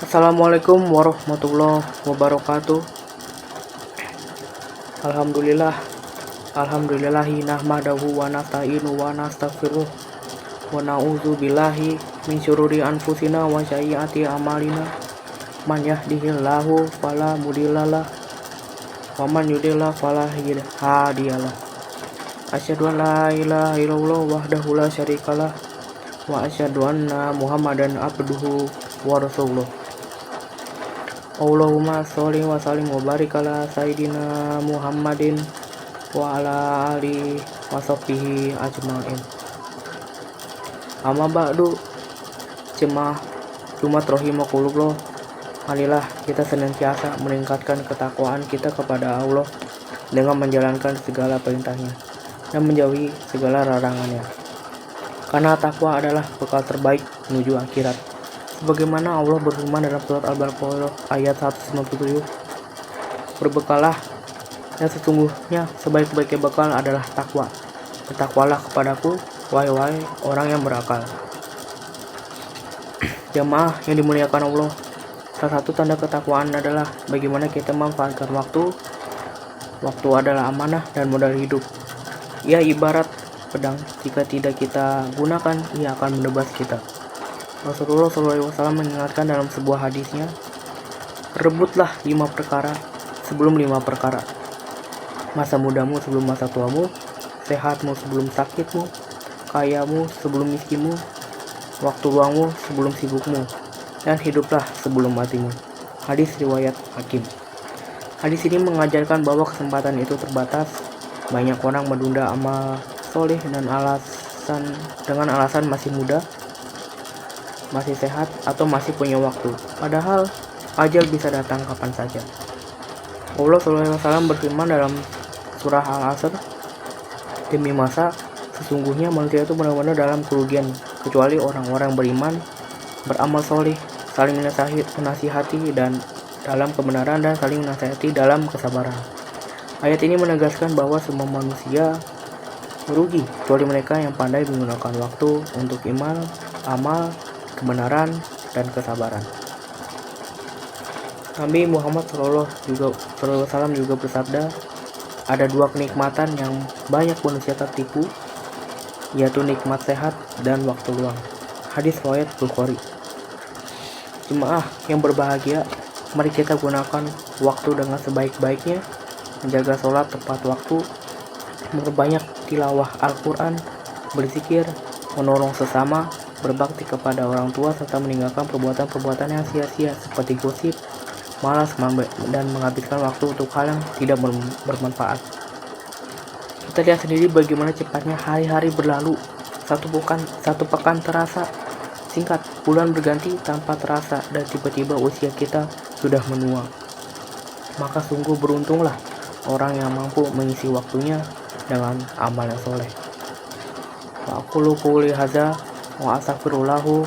Assalamualaikum warahmatullahi wabarakatuh. Alhamdulillah. Alhamdulillahi nahmadahu wa nasta'inu wa nastaghfiruh wa na'udzu billahi min syururi anfusina wa sayyiati a'malina. Man yahdihillahu fala mudhillalah wa man yudhlil fala hadiyalah. Asyhadu an la ilaha illallah wahdahu la syarikalah wa asyhadu anna Muhammadan abduhu wa rasuluh. Allahumma sholli wa sallim wa barik ala sayyidina Muhammadin wa ala alihi wa sahbihi ajmain. Amma ba'du, jemaah Jumat rahimakumullah. Marilah kita senantiasa meningkatkan ketakwaan kita kepada Allah dengan menjalankan segala perintahnya dan menjauhi segala larangannya. Karena takwa adalah bekal terbaik menuju akhirat. Sebagaimana Allah berfirman dalam surat Al-Baqarah ayat 197, berbekalah dan sesungguhnya sebaik-baiknya bekal adalah takwa. Bertakwalah kepadaku, wahai orang yang berakal. Jamaah yang dimuliakan Allah, salah satu tanda ketakwaan adalah bagaimana kita memanfaatkan waktu. Waktu adalah amanah dan modal hidup. Ia ibarat pedang, jika tidak kita gunakan, ia akan menebas kita. Rasulullah SAW mengingatkan dalam sebuah hadisnya, rebutlah 5 perkara sebelum 5 perkara. Masa mudamu sebelum masa tuamu, sehatmu sebelum sakitmu, kayamu sebelum miskinmu, waktu luangmu sebelum sibukmu, dan hiduplah sebelum matimu. Hadis riwayat Hakim. Hadis ini mengajarkan bahwa kesempatan itu terbatas. Banyak orang menunda amal soleh dengan alasan masih muda, masih sehat, atau masih punya waktu. Padahal ajal bisa datang kapan saja. Allah SAW berfirman dalam surah Al-Asr, demi masa, sesungguhnya manusia itu benar-benar dalam kerugian, kecuali orang-orang beriman, beramal soleh, saling menasihati dan dalam kebenaran, dan saling menasihati dalam kesabaran. Ayat ini menegaskan bahwa semua manusia merugi, kecuali mereka yang pandai menggunakan waktu untuk iman, amal, kebenaran, dan kesabaran. Nabi Muhammad SAW juga bersabda, ada 2 kenikmatan yang banyak manusia tertipu, yaitu nikmat sehat dan waktu luang. Hadis riwayat Bukhari. Jemaah yang berbahagia, mari kita gunakan waktu dengan sebaik-baiknya, menjaga sholat tepat waktu, memperbanyak tilawah Al-Quran, berzikir, menolong sesama, berbakti kepada orang tua, serta meninggalkan perbuatan-perbuatan yang sia-sia seperti gosip, malas, dan menghabiskan waktu untuk hal yang tidak bermanfaat. Kita lihat sendiri bagaimana cepatnya hari-hari berlalu. Satu pekan terasa singkat, bulan berganti tanpa terasa, dan tiba-tiba usia kita sudah menua. Maka sungguh beruntunglah orang yang mampu mengisi waktunya dengan amal yang soleh. Wa aqulu qouli hadza wa astaghfirullahu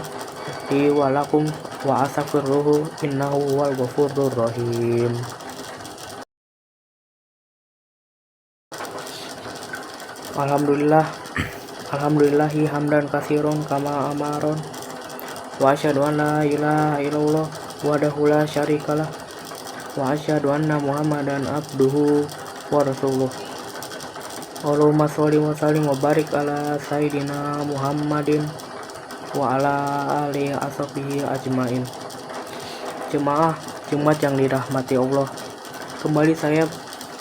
li wa lakum wa astaghfiruhu innahu huwal ghafurur rahim. Alhamdulillahi hamdan katsiran kama amaron wa asyhadu an la ilaha illallah wahdahu la syarikalah wa asyhadu anna Muhammadan abduhu wa rasuluh. Allahumma sholli wa sallim wa barik ala sayyidina Muhammadin wa ala alihi ashabihi ajmain. Jemaah Jumat yang dirahmati Allah, kembali saya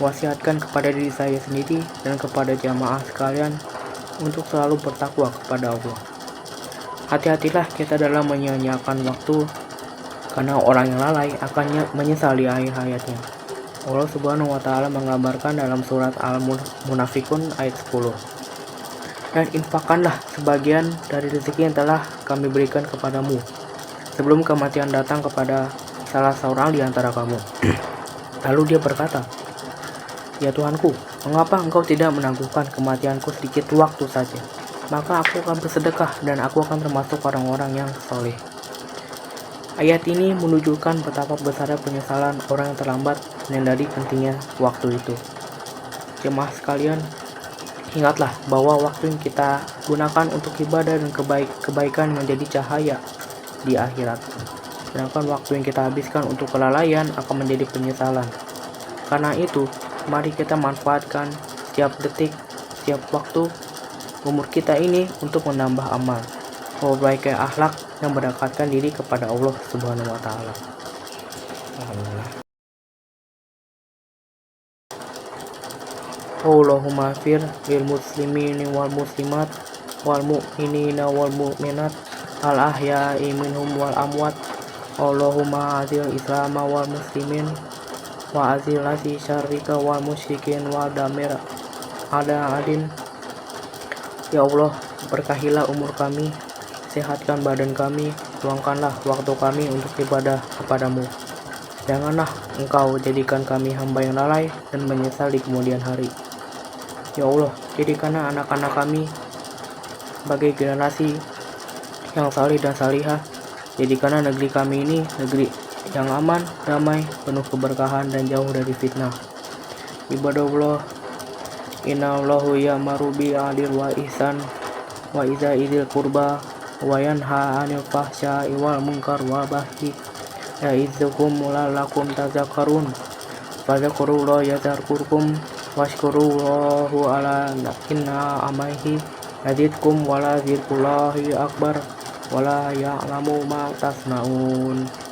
wasiatkan kepada diri saya sendiri dan kepada jamaah sekalian untuk selalu bertakwa kepada Allah. Hati-hatilah kita dalam menyia-nyiakan waktu, karena orang yang lalai akan menyesal di akhir hayatnya. Allah Subhanahu wa Ta'ala menggambarkan dalam surat Al-Munafikun ayat 10. Dan infakkanlah sebagian dari rezeki yang telah kami berikan kepadamu sebelum kematian datang kepada salah seorang di antara kamu. Lalu dia berkata, ya Tuhanku, mengapa engkau tidak menangguhkan kematianku sedikit waktu saja? Maka aku akan bersedekah dan aku akan termasuk orang-orang yang soleh. Ayat ini menunjukkan betapa besarnya penyesalan orang yang terlambat menyadari pentingnya waktu itu. Jemaah sekalian, ingatlah bahwa waktu yang kita gunakan untuk ibadah dan kebaikan menjadi cahaya di akhirat. sedangkan waktu yang kita habiskan untuk kelalaian akan menjadi penyesalan. Karena itu, mari kita manfaatkan setiap detik, setiap waktu umur kita ini untuk menambah amal, memperbaiki akhlak yang mendekatkan diri kepada Allah Subhanahu wa taala. Alhamdulillah. Allahumma fir lil muslimin wal muslimat wal mu'minina wal mu'minat al ahya'i minhum wal amwat. Allahumma azil islama wal muslimin wa azil lasi syarrika wal musyrikin wa damir ada adin. Ya Allah, berkahilah umur kami, sehatkan badan kami, luangkanlah waktu kami untuk ibadah kepadamu. Janganlah Engkau jadikan kami hamba yang lalai dan menyesal di kemudian hari. Ya Allah, jadikanlah anak-anak kami sebagai generasi yang salih dan salihah. Jadikanlah negeri kami ini negeri yang aman, damai, penuh keberkahan dan jauh dari fitnah. Ibadah Allah, inna Allahu ya'muru bil 'adli wa ihsan wa idza'il qurba wa yanha 'anil fahsya'i wal munkar wal baghi ya'idzukum la'allakum tadhakkarun. Fadhkurullaha yadhkurkum washkuruhu ala ni'matihi yazidkum wala dzikrullahi akbar wala ya'lamu ma tasnaun.